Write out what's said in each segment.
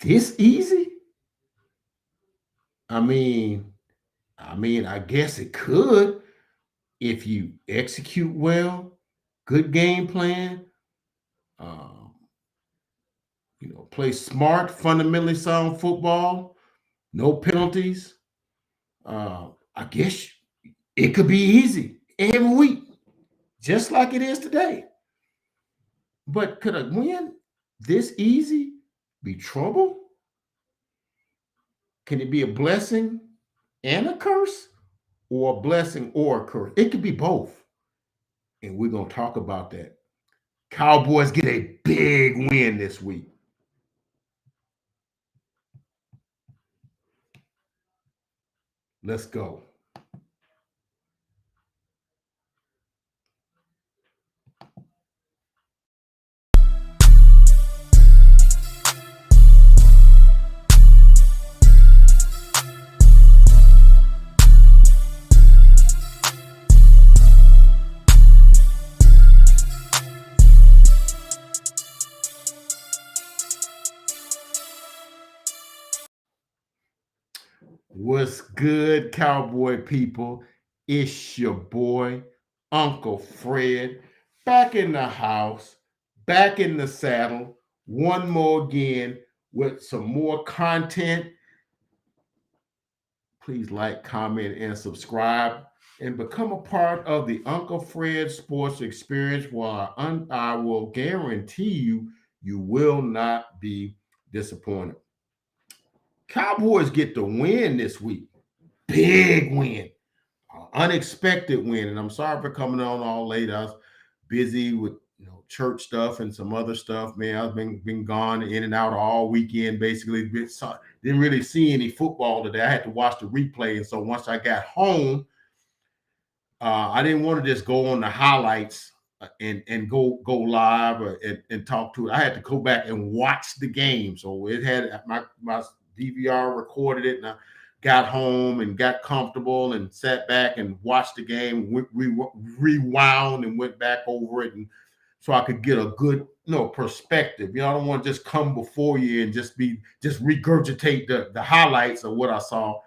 this easy? I mean, I guess it could if you execute well, good game plan, um, play smart, fundamentally sound football, no penalties. Uh, I guess it could be easy every week, just like it is today. But could a win this easy be trouble? Can it be a blessing and a curse, or a blessing or a curse? It could be both. And we're going to talk about that. Cowboys get a big win this week. Let's go. What's good, Cowboy people? It's your boy, Uncle Fred, back in the house, back in the saddle, one more again with some more content. Please like, comment, and subscribe, and become a part of the Uncle Fred Sports Experience, where I will guarantee you will not be disappointed. Cowboys get the win this week. Big win. Unexpected win. And I'm sorry for coming on all late. I was busy with church stuff and some other stuff. Man, I've been gone in and out all weekend. Basically, didn't really see any football today. I had to watch the replay, and so once I got home, I didn't want to just go on the highlights and go live and talk to it. I had to go back and watch the game. So it had my DVR recorded it, and I got home and got comfortable and sat back and watched the game, rewound and went back over it, and so I could get a good perspective. I don't want to just come before you and just regurgitate the highlights of what I saw.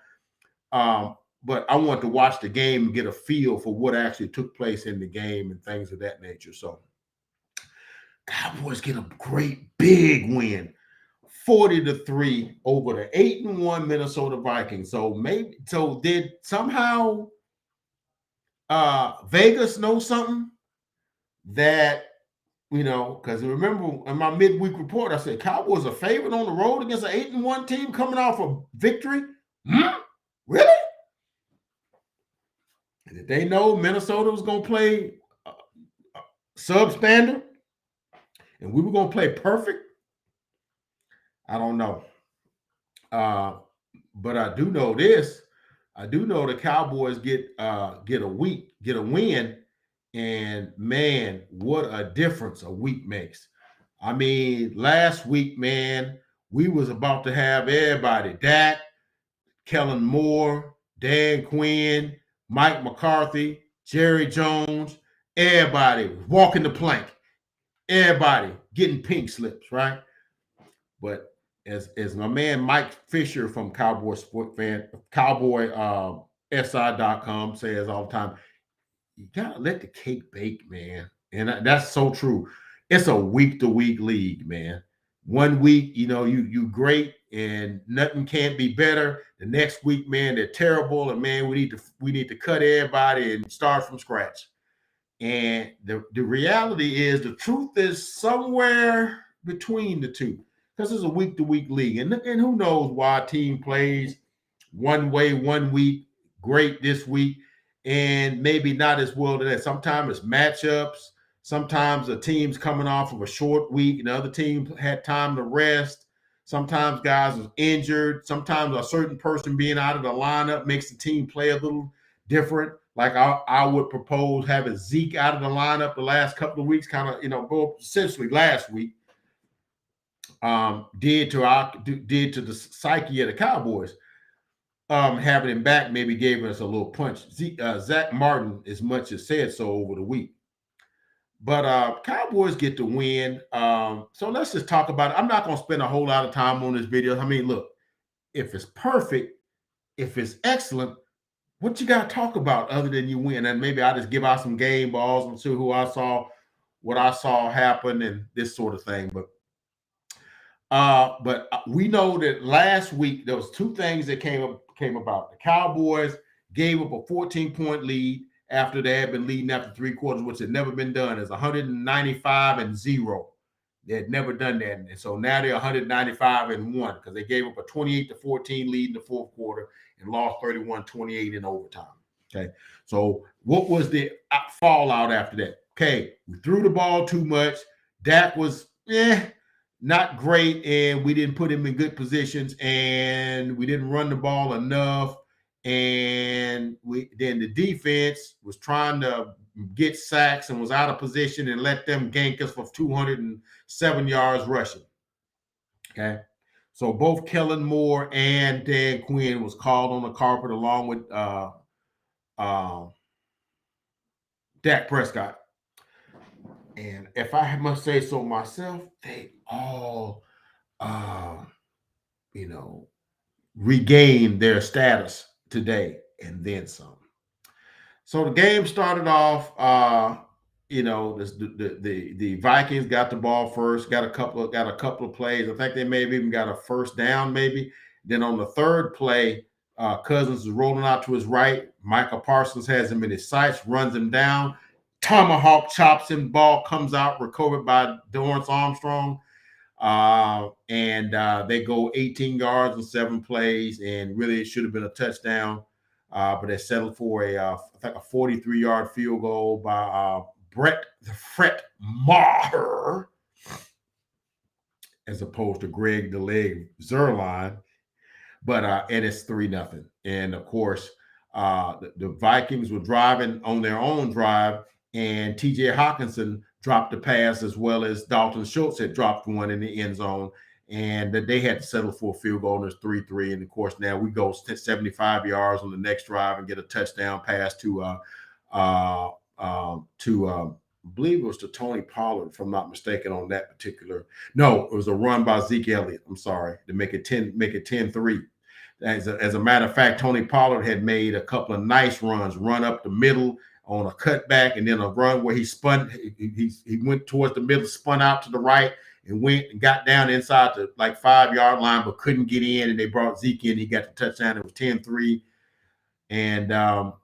But I want to watch the game and get a feel for what actually took place in the game and things of that nature. So Cowboys get a great big win, 40-3 over the 8-1 Minnesota Vikings. So did somehow Vegas know something that because remember in my midweek report I said Cowboys are favored on the road against an 8-1 team coming off a victory. Really? Did they know Minnesota was going to play substandard and we were going to play perfect? I don't know. But I do know this. I do know the Cowboys get a win, and man, what a difference a week makes. I mean, last week, man, we was about to have everybody: Dak, Kellen Moore, Dan Quinn, Mike McCarthy, Jerry Jones, everybody walking the plank, everybody getting pink slips, right? But as my man Mike Fisher from SI.com says all the time, you gotta let the cake bake, man. And that's so true. It's a week-to-week league, man. One week, you great and nothing can't be better. The next week, man, they're terrible, and man, we need to cut everybody and start from scratch. And the reality is, the truth is somewhere between the two, because it's a week-to-week league, and who knows why a team plays one way one week, great this week, and maybe not as well today. Sometimes it's matchups. Sometimes a team's coming off of a short week, and the other team had time to rest. Sometimes guys are injured. Sometimes a certain person being out of the lineup makes the team play a little different. Like I would propose having Zeke out of the lineup the last couple of weeks, kind of, essentially last week, did to the psyche of the Cowboys. Having him back maybe gave us a little punch. Zach Martin as much as said so over the week. But Cowboys get the win. So let's just talk about it. I'm not going to spend a whole lot of time on this video. I mean, look, if it's perfect, if it's excellent, what you got to talk about other than you win? And maybe I just give out some game balls and see who I saw, what I saw happen, and this sort of thing. But we know that last week there was two things that came about. The Cowboys gave up a 14-point lead after they had been leading after three quarters, which had never been done. It's 195-0. They had never done that. And so now they're 195-1 because they gave up a 28-14 lead in the fourth quarter and lost 31-28 in overtime. Okay. So what was the fallout after that? Okay. We threw the ball too much. Dak was not great, and we didn't put him in good positions, and we didn't run the ball enough. And then the defense was trying to get sacks and was out of position and let them gank us for 207 yards rushing. Okay. So both Kellen Moore and Dan Quinn was called on the carpet along with Dak Prescott. And if I must say so myself, they all, regained their status today and then some. So the game started off, the Vikings got the ball first, got a couple of plays. I think they maybe even got a first down, maybe. Then on the third play, Cousins is rolling out to his right. Micah Parsons has him in his sights, runs him down. Tomahawk chops him, ball comes out, recovered by Dorrance Armstrong. And they go 18 yards in 7 plays, and really it should have been a touchdown. But they settled for I think a 43-yard field goal by Brett the Fret Maher, as opposed to Greg the Leg Zerline. But and it's 3-0. And of course, the Vikings were driving on their own drive, and TJ Hawkinson dropped the pass, as well as Dalton Schultz had dropped one in the end zone, and that they had to settle for a field goal, and it's 3-3. And of course, now we go 75 yards on the next drive and get a touchdown pass to I believe it was to Tony Pollard, if I'm not mistaken, on that particular. No, it was a run by Zeke Elliott. I'm sorry, to make it 10-3. As a matter of fact, Tony Pollard had made a couple of nice runs, run up the middle on a cutback, and then a run where he spun. He went towards the middle, spun out to the right, and went and got down inside the 5-yard line, but couldn't get in. And they brought Zeke in. He got the touchdown. It was 10-3, and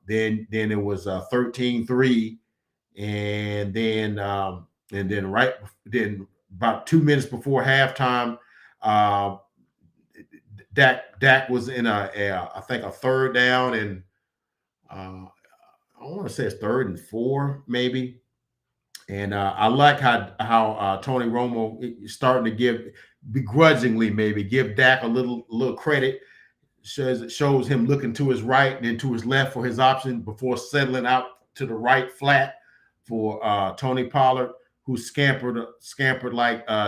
then it was 13-3, and then about 2 minutes before halftime, Dak was in I think a third down, and I want to say it's 3rd and 4, maybe. And I like how Tony Romo is starting to begrudgingly maybe give Dak a little credit. Shows him looking to his right and then to his left for his option before settling out to the right flat for Tony Pollard, who scampered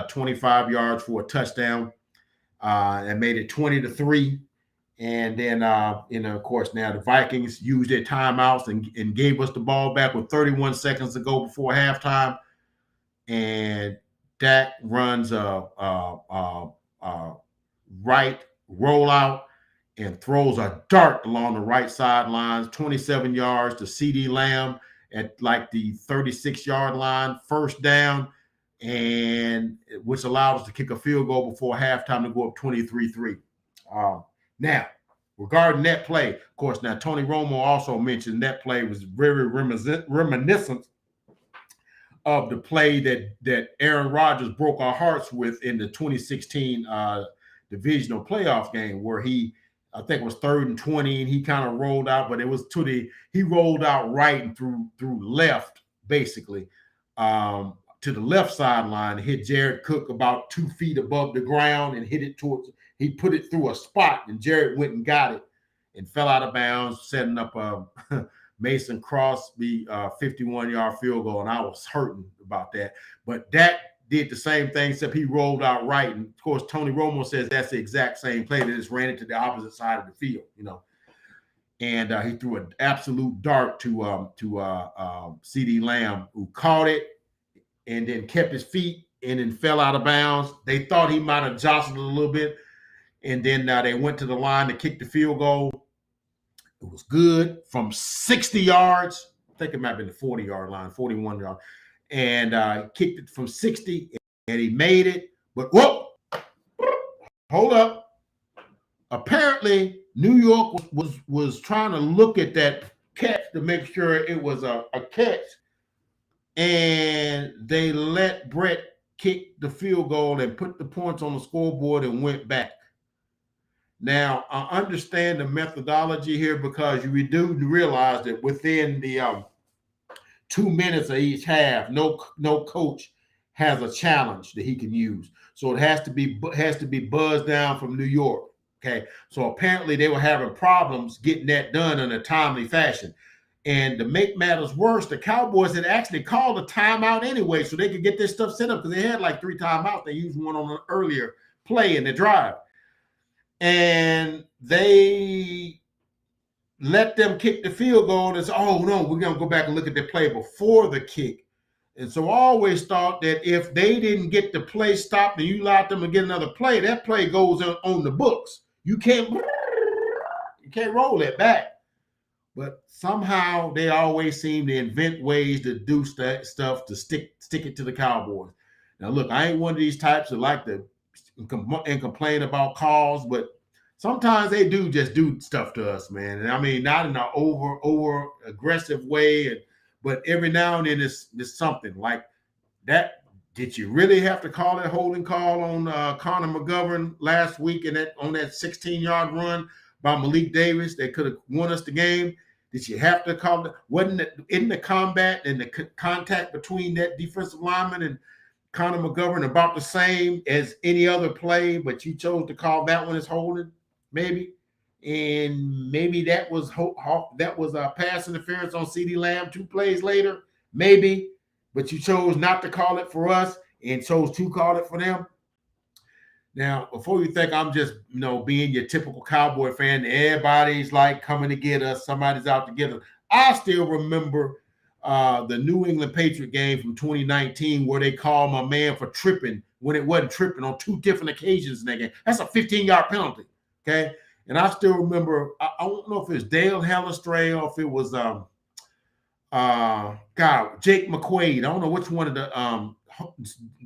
25 yards for a touchdown, and made it 20-3. And then, of course, now the Vikings used their timeouts and gave us the ball back with 31 seconds to go before halftime. And Dak runs a right rollout and throws a dart along the right sidelines, 27 yards to CeeDee Lamb at the 36-yard line, first down, and which allowed us to kick a field goal before halftime to go up 23-3. Now, regarding that play, of course, now Tony Romo also mentioned that play was very reminiscent of the play that Aaron Rodgers broke our hearts with in the 2016 divisional playoff game, where I think it was 3rd and 20, and he kind of rolled out, but it was he rolled out right and through left, basically, to the left sideline, hit Jared Cook about 2 feet above the ground and hit it he put it through a spot, and Jared went and got it and fell out of bounds, setting up a Mason Crosby 51-yard field goal, and I was hurting about that. But Dak did the same thing, except he rolled out right. And, of course, Tony Romo says that's the exact same play. They just ran it to the opposite side of the field, And he threw an absolute dart to CeeDee Lamb, who caught it and then kept his feet and then fell out of bounds. They thought he might have jostled a little bit, and then they went to the line to kick the field goal. It was good from 60 yards. I think it might have been the 40-yard line, 41 yard, and kicked it from 60, and he made it. But whoa, hold up. Apparently, New York was trying to look at that catch to make sure it was a catch, and they let Brett kick the field goal and put the points on the scoreboard and went back. Now, I understand the methodology here because you do realize that within the 2 minutes of each half, no coach has a challenge that he can use. So it has to be buzzed down from New York. Okay, so apparently they were having problems getting that done in a timely fashion. And to make matters worse, the Cowboys had actually called a timeout anyway, so they could get this stuff set up because they had like 3 timeouts. They used one on an earlier play in the drive. And they let them kick the field goal and say, oh, no, we're going to go back and look at the play before the kick. And so I always thought that if they didn't get the play stopped and you allowed them to get another play, that play goes on the books. You can't roll it back. But somehow they always seem to invent ways to do stuff to stick it to the Cowboys. Now, look, I ain't one of these types that like to and complain about calls, but sometimes they do just do stuff to us, man. And I mean, not in an over aggressive way, but every now and then it's something like that. Did you really have to call that holding call on Connor McGovern last week on that 16-yard run by Malik Davis that could have won us the game? Did you have to call it? Wasn't it in the combat and the contact between that defensive lineman and Connor McGovern about the same as any other play, but you chose to call that one as holding, maybe? And maybe that was a pass interference on CeeDee Lamb 2 plays later, maybe. But you chose not to call it for us and chose to call it for them. Now, before you think I'm just, being your typical Cowboy fan, everybody's like coming to get us, somebody's out to get us. I still remember the New England Patriot game from 2019 where they called my man for tripping when it wasn't tripping on 2 different occasions in that game. That's a 15-yard penalty, okay? And I still remember, I don't know if it was Dale Hellestray or if it was Jake McQuaid. I don't know which one of the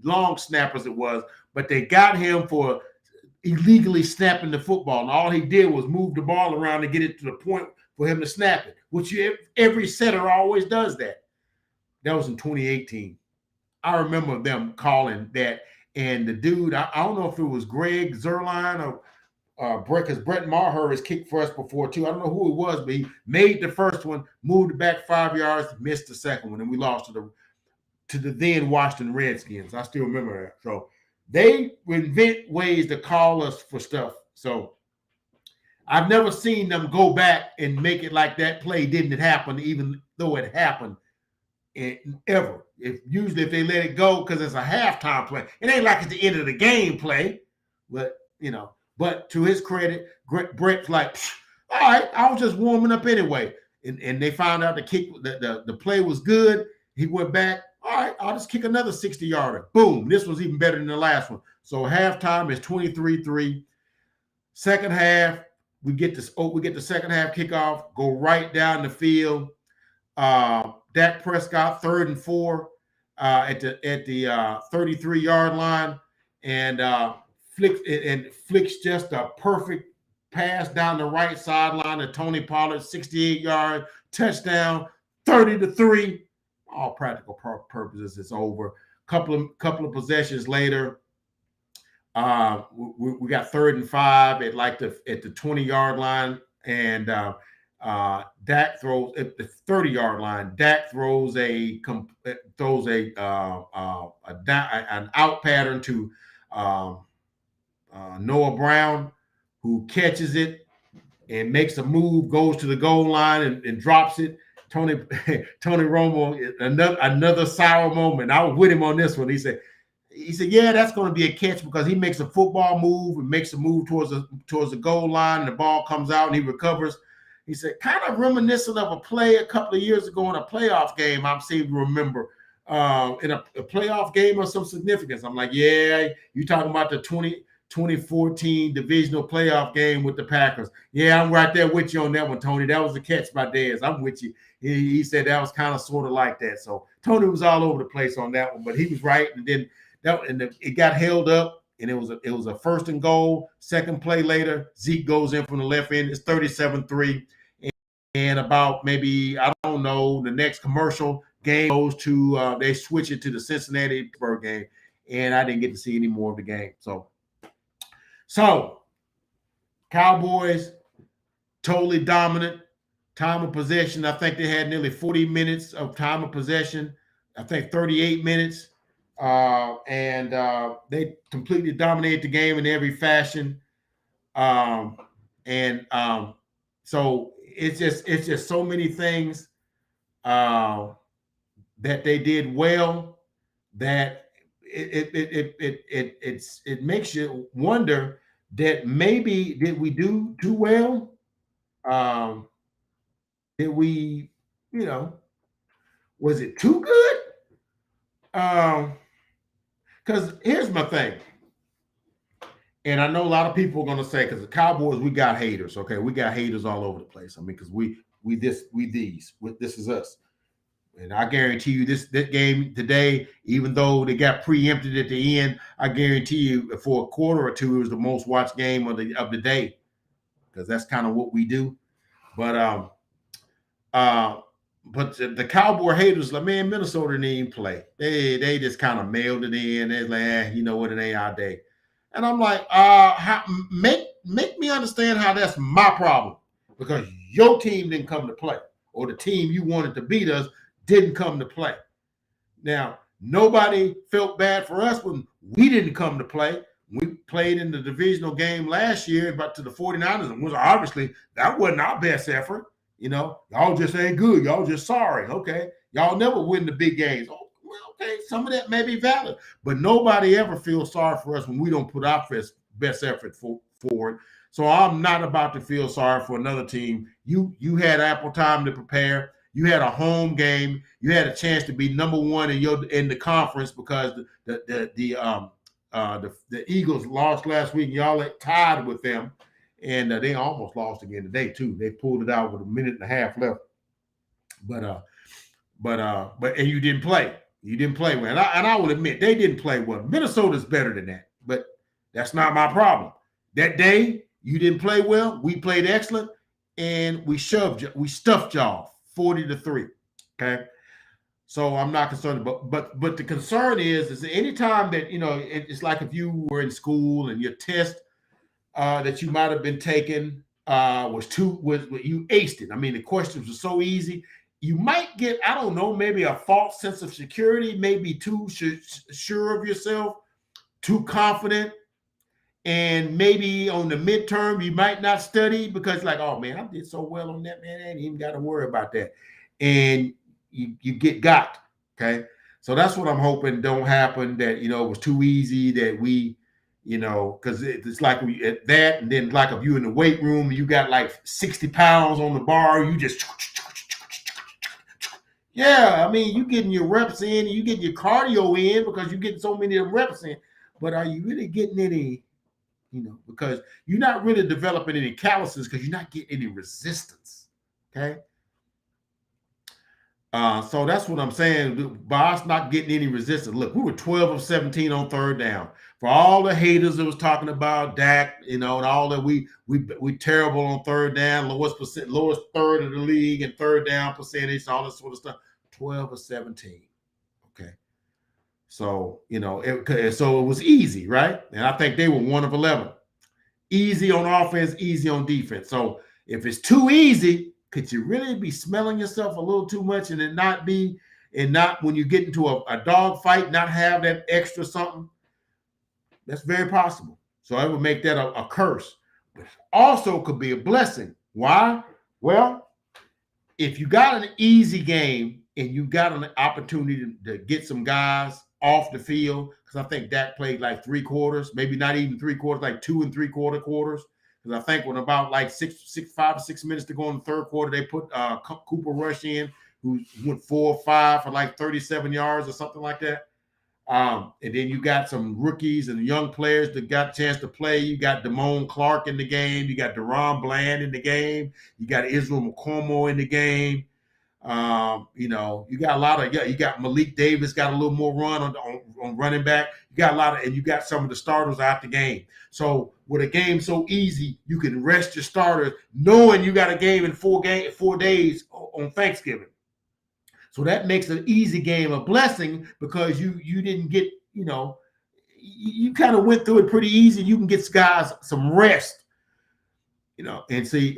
long snappers it was, but they got him for illegally snapping the football. And all he did was move the ball around to get it to the point for him to snap it, which every setter always does that. That was in 2018. I remember them calling that. And the dude, I don't know if it was Greg Zerline or because Brett Maher has kicked for us before too. I don't know who it was, but he made the first one, moved it back 5 yards, missed the second one, and we lost to the then Washington Redskins. I still remember that. So they invent ways to call us for stuff. So I've never seen them go back and make it like that play didn't happen, even though it happened ever. Usually if they let it go because it's a halftime play, it ain't like it's the end of the game play, but But to his credit, Brett's like, all right, I was just warming up anyway. And they found out the play was good. He went back. All right, I'll just kick another 60-yarder. Boom. This was even better than the last one. So halftime is 23-3. Second half, we get the second half kickoff, go right down the field. Dak Prescott, 3rd and 4 at the 33-yard line. And flicks just a perfect pass down the right sideline to Tony Pollard, 68-yard touchdown, 30-3. All practical purposes, it's over. Couple of possessions later, we got 3rd and 5 at the 20-yard line, and Dak throws at the 30-yard line. Dak throws an out pattern to Noah Brown, who catches it and makes a move, goes to the goal line and drops it. Tony Romo, another sour moment. I was with him on this one. He said, yeah, that's going to be a catch because he makes a football move and makes a move towards the goal line, and the ball comes out and he recovers. He said, kind of reminiscent of a play a couple of years ago in a playoff game, I seem to remember. in a playoff game of some significance. I'm like, yeah, you talking about the 2014 divisional playoff game with the Packers. Yeah, I'm right there with you on that one, Tony. That was a catch by Dez. I'm with you. He said that was kind of sort of like that. So Tony was all over the place on that one, but he was right. And then it got held up, and it was a first and goal. Second play later, Zeke goes in from the left end. It's 37-3. And about maybe, I don't know, the next commercial game goes to, they switch it to the Cincinnati-Pittsburgh game, and I didn't get to see any more of the game. So Cowboys, totally dominant. Time of possession, I think they had nearly 40 minutes of time of possession. I think 38 minutes. And they completely dominated the game in every fashion. So it's just so many things that they did well that it makes you wonder that maybe did we do too well? Did we, was it too good? Because here's my thing. And I know a lot of people are going to say, because the Cowboys, we got haters. Okay, we got haters all over the place. I mean, because we this is us. And I guarantee you, this game today, even though they got preempted at the end, I guarantee you, for a quarter or two, it was the most watched game of the day, because that's kind of what we do. But the Cowboy haters, like, man, Minnesota didn't even play. They just kind of mailed it in. They're like, you know what, it ain't our day. And I'm like, make me understand how that's my problem, because your team didn't come to play, or the team you wanted to beat us didn't come to play. Now, nobody felt bad for us when we didn't come to play. We played in the divisional game last year, but to the 49ers, and obviously that wasn't our best effort. Y'all just ain't good. Y'all just sorry. Okay. Y'all never win the big games. Oh, well, okay. Some of that may be valid, but nobody ever feels sorry for us when we don't put our best effort forward. So I'm not about to feel sorry for another team. You had ample time to prepare. You had a home game. You had a chance to be number one in the conference, because the Eagles lost last week. Y'all tied with them, and they almost lost again today too. They pulled it out with a minute and a half left. But you didn't play. You didn't play well, and I will admit they didn't play well. Minnesota's better than that, but that's not my problem. That day you didn't play well. We played excellent, and we stuffed y'all 40-3. Okay. So I'm not concerned, but the concern is anytime that, it's like if you were in school and your test that you might have been taking you aced it. I mean, the questions were so easy. You might get, I don't know, maybe a false sense of security, maybe too sure of yourself, too confident. And maybe on the midterm, you might not study because, like, oh man, I did so well on that, man, I ain't even got to worry about that. And you get got. Okay. So that's what I'm hoping don't happen, that, it was too easy, that we, because it's like at that, and then like if you in the weight room and you got like 60 pounds on the bar, you just, yeah, I mean, you getting your reps in, you getting your cardio in because you're getting so many of them reps in, but are you really getting any, because you're not really developing any calluses, because you're not getting any resistance. Okay. So that's what I'm saying. By us not getting any resistance, look, we were 12 of 17 on third down. For all the haters that was talking about Dak, and all that, we terrible on third down, lowest third of the league and third down percentage, all this sort of stuff. 12 of 17. Okay. So, so it was easy, right? And I think they were 1 of 11. Easy on offense, easy on defense. So if it's too easy, could you really be smelling yourself a little too much, and not when you get into a dog fight, not have that extra something? That's very possible. So I would make that a curse, but also could be a blessing. Why? Well, if you got an easy game and you got an opportunity to get some guys off the field, because I think Dak played like 3 quarters, maybe not even 3 quarters, like 2 3/4 quarters. Because I think when about like 5 or 6 minutes to go in the third quarter, they put Cooper Rush in, who went 4 or 5 for like 37 yards or something like that. And then you got some rookies and young players that got a chance to play. You got Damone Clark in the game. You got Deron Bland in the game. You got Israel McCormo in the game. You got a lot of, you got Malik Davis got a little more run on running back. You got a lot of, and you got some of the starters out the game. So with a game so easy, you can rest your starters knowing you got a game in 4 days on Thanksgiving. So that makes an easy game a blessing because you didn't get, you kind of went through it pretty easy. You can get guys some rest, and see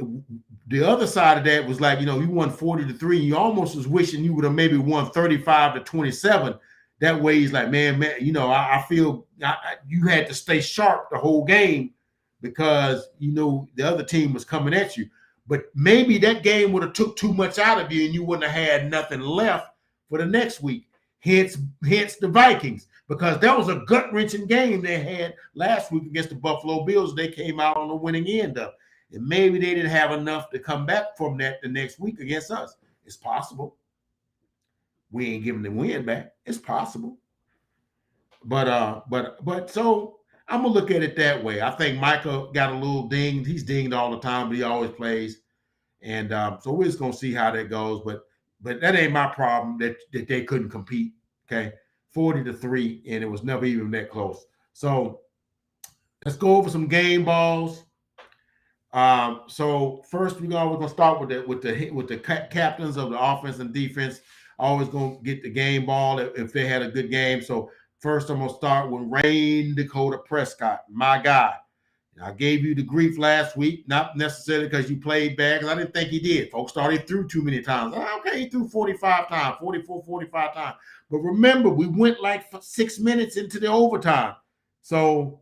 the other side of that was like, you won 40-3. You almost was wishing you would have maybe won 35-27. That way he's like, man, I feel you had to stay sharp the whole game because, the other team was coming at you. But maybe that game would have took too much out of you and you wouldn't have had nothing left for the next week. Hence the Vikings, because that was a gut-wrenching game they had last week against the Buffalo Bills. They came out on the winning end of. And maybe they didn't have enough to come back from that the next week against us. It's possible. We ain't giving the win back. It's possible. But so I'm gonna look at it that way. I think Micah got a little dinged. He's dinged all the time, but he always plays. And so we're just gonna see how that goes. But that ain't my problem that they couldn't compete. Okay, 40-3, and it was never even that close. So let's go over some game balls. So first we're gonna start with the captains of the offense and defense. Always gonna get the game ball if they had a good game. So first I'm gonna start with Rain Dakota Prescott, my guy. I gave you the grief last week, not necessarily because you played bad, because I didn't think he did. Folks thought he threw too many times. Okay, he threw 45 times, 44, 45 times. But remember, we went like 6 minutes into the overtime. So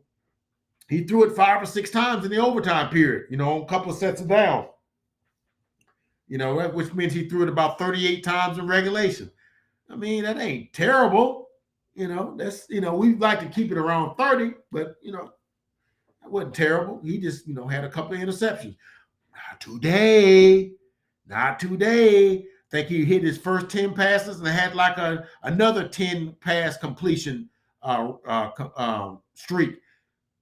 he threw it 5 or 6 times in the overtime period, on a couple of sets of downs. Which means he threw it about 38 times in regulation. I mean, that ain't terrible. That's, we'd like to keep it around 30, but, that wasn't terrible. He just, had a couple of interceptions. Not today. I think he hit his first 10 passes and had like another 10 pass completion streak.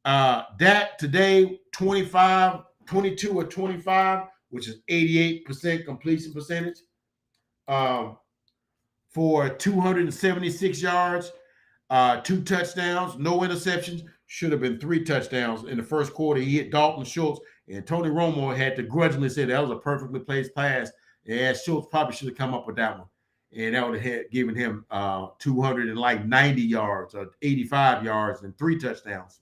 Dak today, 22 or 25, which is 88% completion percentage, for 276 yards, 2 touchdowns, no interceptions. Should have been 3 touchdowns in the first quarter. He hit Dalton Schultz, and Tony Romo had to grudgingly say that was a perfectly placed pass. And Schultz probably should have come up with that one, and that would have given him 290 yards or 85 yards and 3 touchdowns.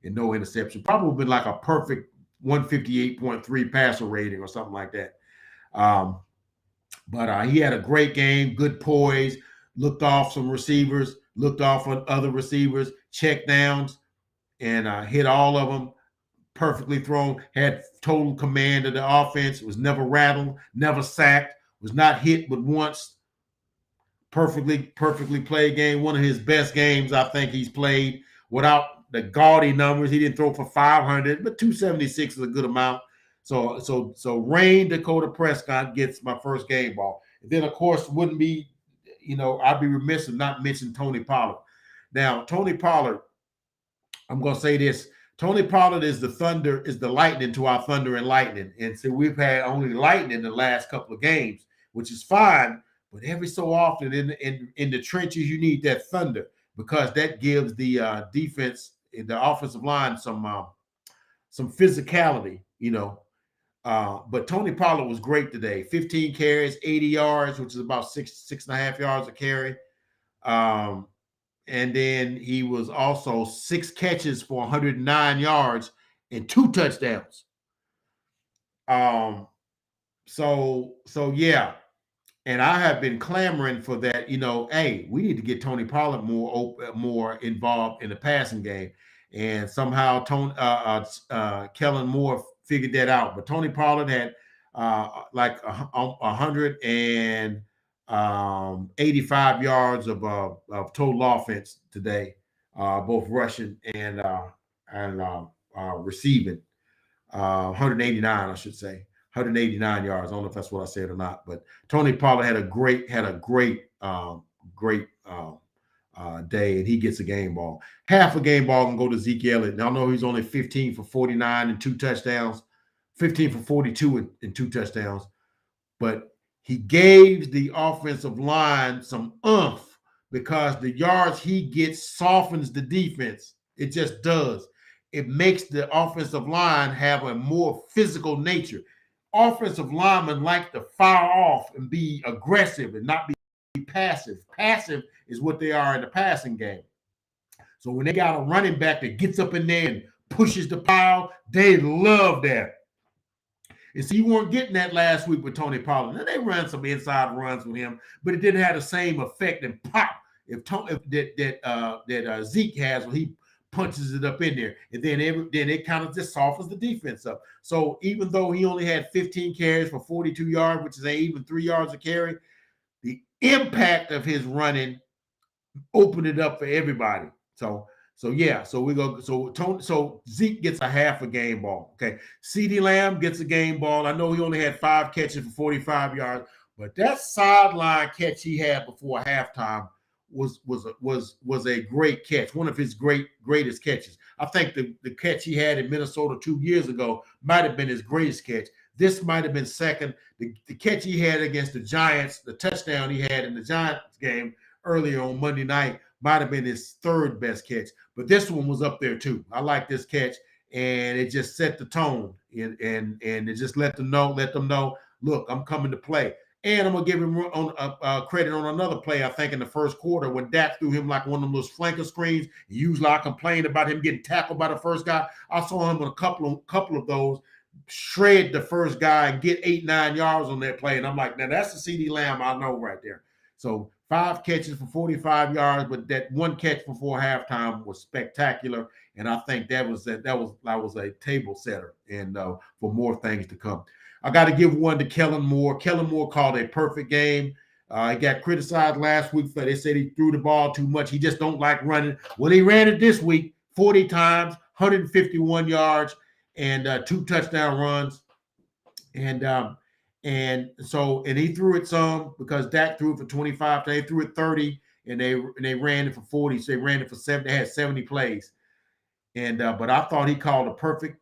And no interception. Probably been like a perfect 158.3 passer rating or something like that. But he had a great game, good poise, looked off some receivers, looked off on other receivers, check downs, and hit all of them, perfectly thrown, had total command of the offense, was never rattled, never sacked, was not hit but once. Perfectly played game. One of his best games I think he's played without the gaudy numbers. He didn't throw for 500, but 276 is a good amount. So Rain Dakota Prescott gets my first game ball. And then, of course, wouldn't be, I'd be remiss if not mentioning Tony Pollard. Now, Tony Pollard, I'm going to say this. Tony Pollard is the lightning to our thunder and lightning. And so we've had only lightning in the last couple of games, which is fine. But every so often in the trenches, you need that thunder because that gives the defense, the offensive line, some physicality, But Tony Pollard was great today. 15 carries, 80 yards, which is about 6.5 yards a carry. And then he was also 6 catches for 109 yards and 2 touchdowns. So yeah. And I have been clamoring for that, hey, we need to get Tony Pollard more involved in the passing game. And somehow Kellen Moore figured that out. But Tony Pollard had like 185 yards of total offense today, both rushing and receiving. 189, I should say. 189 yards. I don't know if that's what I said or not, but Tony Pollard had a great day, and he gets a game ball. Half a game ball can go to Zeke Elliott. Now I know he's only 15 for 49 and 2 touchdowns, 15 for 42 and 2 touchdowns, but he gave the offensive line some oomph because the yards he gets softens the defense. It just does. It makes the offensive line have a more physical nature. Offensive linemen like to fire off and be aggressive and not be passive. Passive is what they are in the passing game. So when they got a running back that gets up in there and pushes the pile, they love that. And so you weren't getting that last week with Tony Pollard. Now they ran some inside runs with him, but it didn't have the same effect and pop that Zeke has when he punches it up in there. And then it kind of just softens the defense up. So even though he only had 15 carries for 42 yards, which is even 3 yards a carry, the impact of his running opened it up for everybody. So Zeke gets a half a game ball. Okay. CeeDee Lamb gets a game ball. I know he only had 5 catches for 45 yards, but that sideline catch he had before halftime was a great catch, one of his greatest catches. I think the catch he had in Minnesota 2 years ago might have been his greatest catch. This might have been second. The catch he had against the Giants, the touchdown he had in the Giants game earlier on Monday night, might have been his third best catch. But this one was up there too. I like this catch, and it just set the tone, and it just let them know, look, I'm coming to play. And I'm gonna give him credit on another play. I think in the first quarter when Dak threw him like one of those flanker screens. Usually I complained about him getting tackled by the first guy. I saw him on a couple of those shred the first guy and get 8-9 yards on that play. And I'm like, now that's the CeeDee Lamb I know right there. So 5 catches for 45 yards, but that one catch before halftime was spectacular. And I think that was a table setter, and for more things to come. I got to give one to Kellen Moore. Kellen Moore called a perfect game. He got criticized last week for they said he threw the ball too much. He just don't like running. Well, he ran it this week 40 times, 151 yards, and 2 touchdown runs. And he threw it some because Dak threw it for 25. They threw it 30, and they ran it for 40. So they ran it for 7. They had 70 plays. And but I thought he called a perfect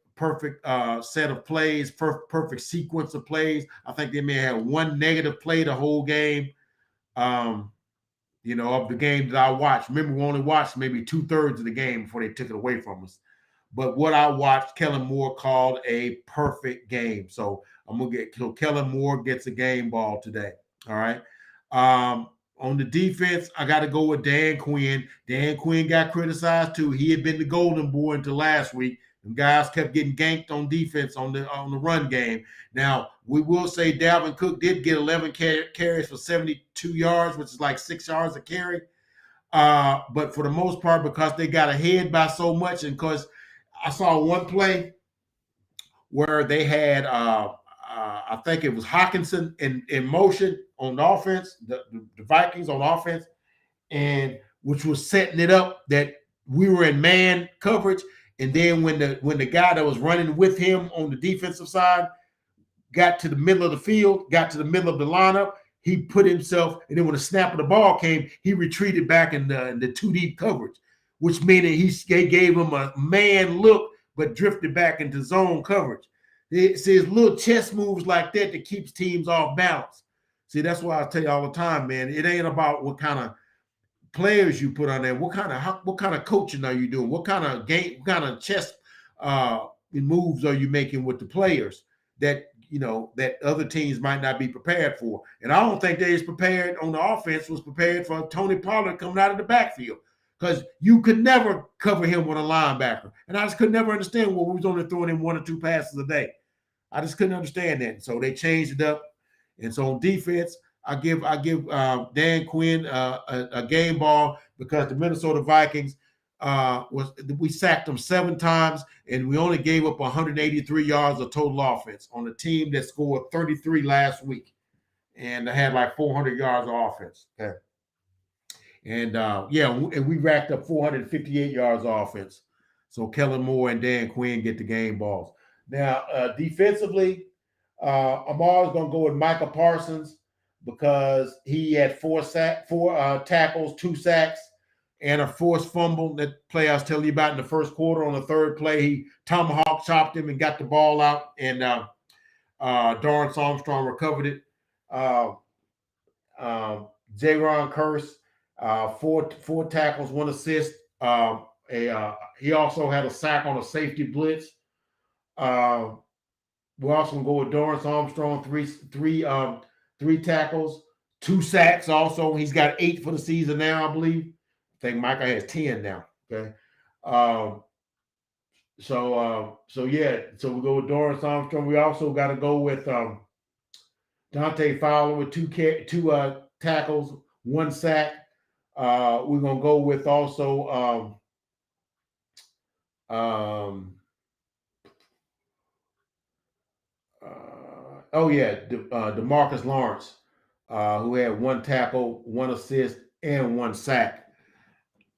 set of plays, perfect sequence of plays. I think they may have one negative play the whole game, of the game that I watched. Remember, we only watched maybe 2/3 of the game before they took it away from us. But what I watched, Kellen Moore called a perfect game. So Kellen Moore gets a game ball today. All right. On the defense, I got to go with Dan Quinn. Dan Quinn got criticized too. He had been the golden boy until last week. And guys kept getting ganked on defense on the run game. Now, we will say Dalvin Cook did get 11 carries for 72 yards, which is like 6 yards a carry. But for the most part, because they got ahead by so much, and because I saw one play where they had, I think it was Hawkinson in motion on offense, the Vikings on offense, and which was setting it up that we were in man coverage. And then when the guy that was running with him on the defensive side got to the middle of the field, got to the middle of the lineup, he put himself, and then when the snap of the ball came, he retreated back in the 2 deep coverage, which meant that they gave him a man look, but drifted back into zone coverage. It's little chess moves like that keeps teams off balance. See, that's why I tell you all the time, man, it ain't about what kind of players you put on there. What kind of coaching are you doing? What kind of chess moves are you making with the players that other teams might not be prepared for? And I don't think they was prepared on the offense was prepared for Tony Pollard coming out of the backfield, because you could never cover him with a linebacker. And I just could never understand why we was only throwing him 1 or 2 passes a day. I just couldn't understand that. So they changed it up. And so on defense, I give Dan Quinn a game ball, because the Minnesota Vikings we sacked them 7 times, and we only gave up 183 yards of total offense on a team that scored 33 last week, and they had like 400 yards of offense. Okay. And and we racked up 458 yards of offense. So Kellen Moore and Dan Quinn get the game balls. Now defensively, I'm always going to go with Micah Parsons because he had four tackles, 2 sacks, and a forced fumble that play I was telling you about in the first quarter. On the third play, he tomahawk chopped him and got the ball out, and Dorrance Armstrong recovered it. Jaron Curse, four tackles, 1 assist. He also had a sack on a safety blitz. We're also gonna go with Dorrance Armstrong, three tackles, 2 sacks. Also, he's got 8 for the season now, I believe. I think Micah has 10 now. Okay. So yeah, so we go with Dorrance Armstrong. We also got to go with Dante Fowler with two tackles, 1 sack. We're gonna go with also DeMarcus Lawrence, who had 1 tackle, 1 assist, and 1 sack.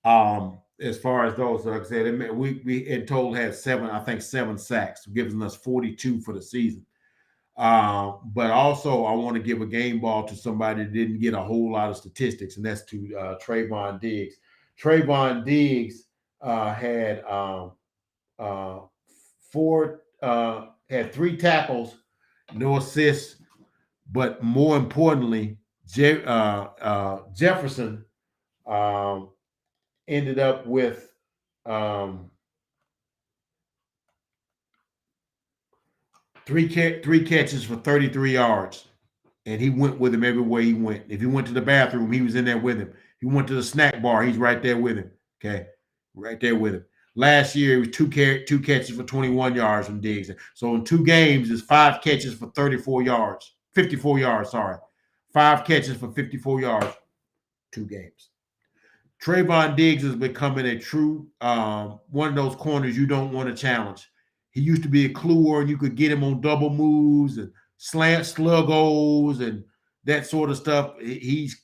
As far as those, like I said, we in total had 7 sacks, giving us 42 for the season. But also, I want to give a game ball to somebody that didn't get a whole lot of statistics, and that's to Trayvon Diggs. Trayvon Diggs had had 3 tackles, no assists, but more importantly, Jefferson ended up with 3 catches for 33 yards. And he went with him everywhere he went. If he went to the bathroom, he was in there with him. He went to the snack bar, he's right there with him. Okay, right there with him. Last year, it was two catches for 21 yards from Diggs. So in 2 games, it's 5 catches for 54 yards. 54 yards, sorry. 5 catches for 54 yards, 2 games. Trayvon Diggs is becoming a true one of those corners you don't want to challenge. He used to be a cluer, and you could get him on double moves and slant sluggos and that sort of stuff. He's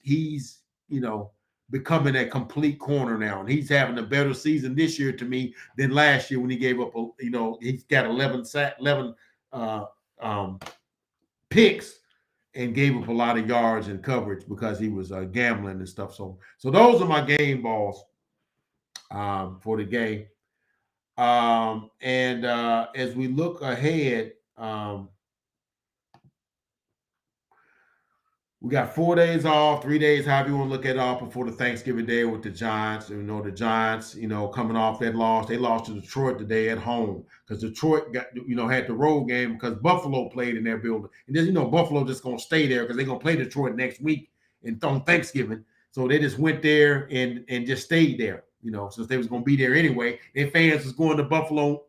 becoming a complete corner now, and he's having a better season this year to me than last year when he gave up. He's got 11 picks and gave up a lot of yards in coverage because he was gambling and stuff. So those are my game balls for the game. And as we look ahead, we got 4 days off, 3 days, however you want to look at it, off before the Thanksgiving Day with the Giants. The Giants, coming off that loss. They lost to Detroit today at home because Detroit had the road game because Buffalo played in their building. And then, Buffalo just going to stay there because they're going to play Detroit next week on Thanksgiving. So they just went there and just stayed there, since they was going to be there anyway. Their fans was going to Buffalo,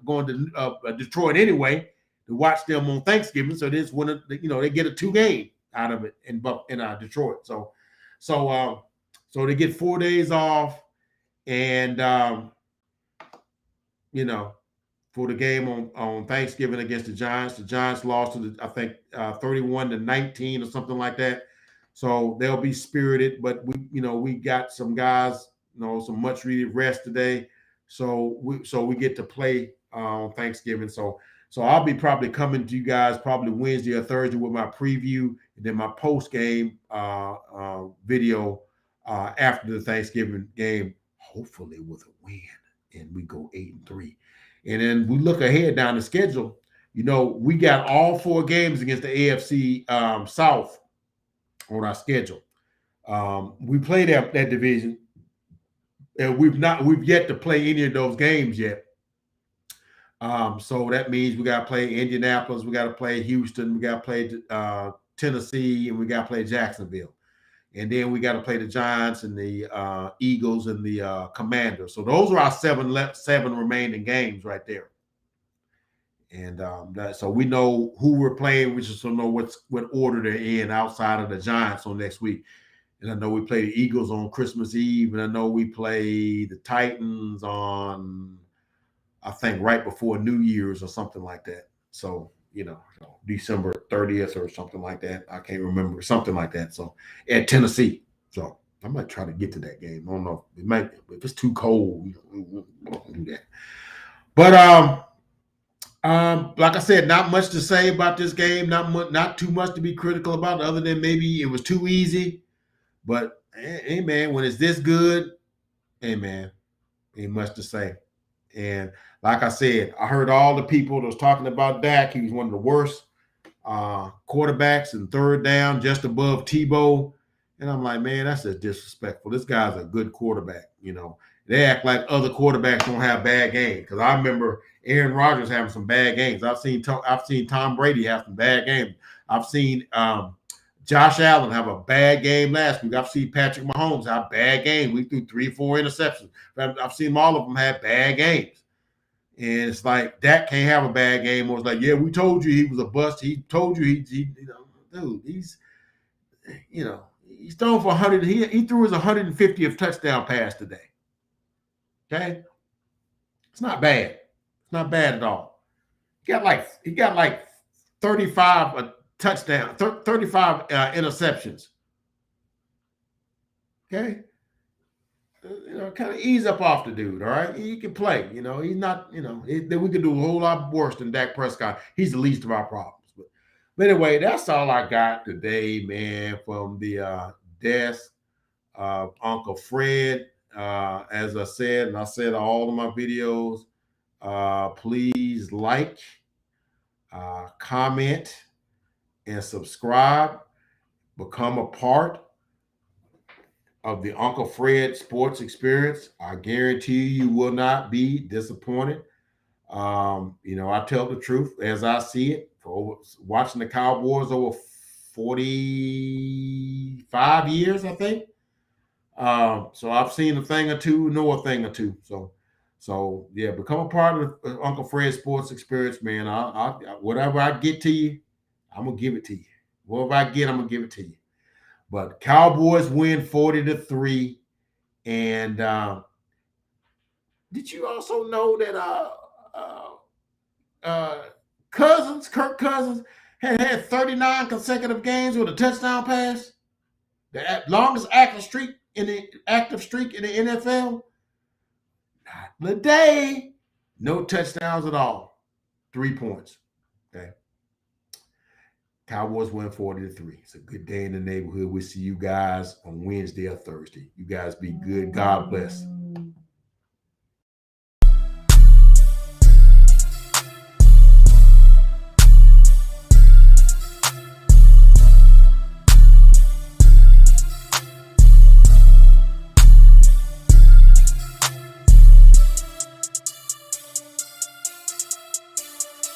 going to Detroit anyway to watch them on Thanksgiving. So this one, they get a 2-game out of it in Detroit. So they get 4 days off, and for the game on Thanksgiving against the Giants. The Giants lost to I think 31-19 or something like that. So they'll be spirited, but we got some guys, some much needed rest today. So we get to play on Thanksgiving. So I'll be probably coming to you guys probably Wednesday or Thursday with my preview and then my post-game video after the Thanksgiving game, hopefully with a win, and we go 8-3. And then we look ahead down the schedule. We got all 4 games against the AFC South on our schedule. We played that division, and we've yet to play any of those games yet. So that means we got to play Indianapolis, we got to play Houston, we got to play Tennessee, and we got to play Jacksonville. And then we got to play the Giants and the Eagles and the Commanders. So those are our 7 remaining games right there. And so we know who we're playing. We just don't know what order they're in outside of the Giants on next week. And I know we play the Eagles on Christmas Eve, and I know we play the Titans on, I think, right before New Year's or something like that. So, December 30th or something like that. I can't remember, something like that. So at Tennessee. So I might try to get to that game. I don't know. It might, if it's too cold, we won't do that. But Like I said, not much to say about this game. Not too much to be critical about, other than maybe it was too easy. But hey, man, when it's this good, hey, man, ain't much to say. And like I said, I heard all the people that was talking about Dak. He was one of the worst quarterbacks in third down, just above Tebow. And I'm like, man, that's just disrespectful. This guy's a good quarterback. They act like other quarterbacks don't have bad games. Because I remember Aaron Rodgers having some bad games. I've seen Tom Brady have some bad games. I've seen Josh Allen have a bad game last week. I've seen Patrick Mahomes have bad games. We threw 3-4 interceptions. I've seen all of them have bad games. And it's like Dak can't have a bad game. Or it's like, yeah, we told you he was a bust. He told you dude, he's thrown for 100. He threw his 150th touchdown pass today. Okay, it's not bad. It's not bad at all. He got like 35 touchdown, 35 interceptions. Okay. Kind of ease up off the dude, all right? He can play, he's not, we can do a whole lot worse than Dak Prescott. He's the least of our problems. But anyway, that's all I got today, man, from the desk of Uncle Fred. As I said, and I said all of my videos, please like, comment, and subscribe. Become a part of the Uncle Fred sports experience. I guarantee you will not be disappointed. I tell the truth as I see it. For watching the Cowboys over 45 years, I think. So I've seen a thing or two, know a thing or two. So yeah, become a part of the Uncle Fred sports experience, man. Whatever I get to you, I'm gonna give it to you. Whatever I get, I'm gonna give it to you. But Cowboys win 40-3. And did you also know that Kirk Cousins, had 39 consecutive games with a touchdown pass? The longest active streak in the NFL? Not today. No touchdowns at all. 3 points. Okay. Cowboys win 40-3. It's a good day in the neighborhood. We'll see you guys on Wednesday or Thursday. You guys be good. God bless.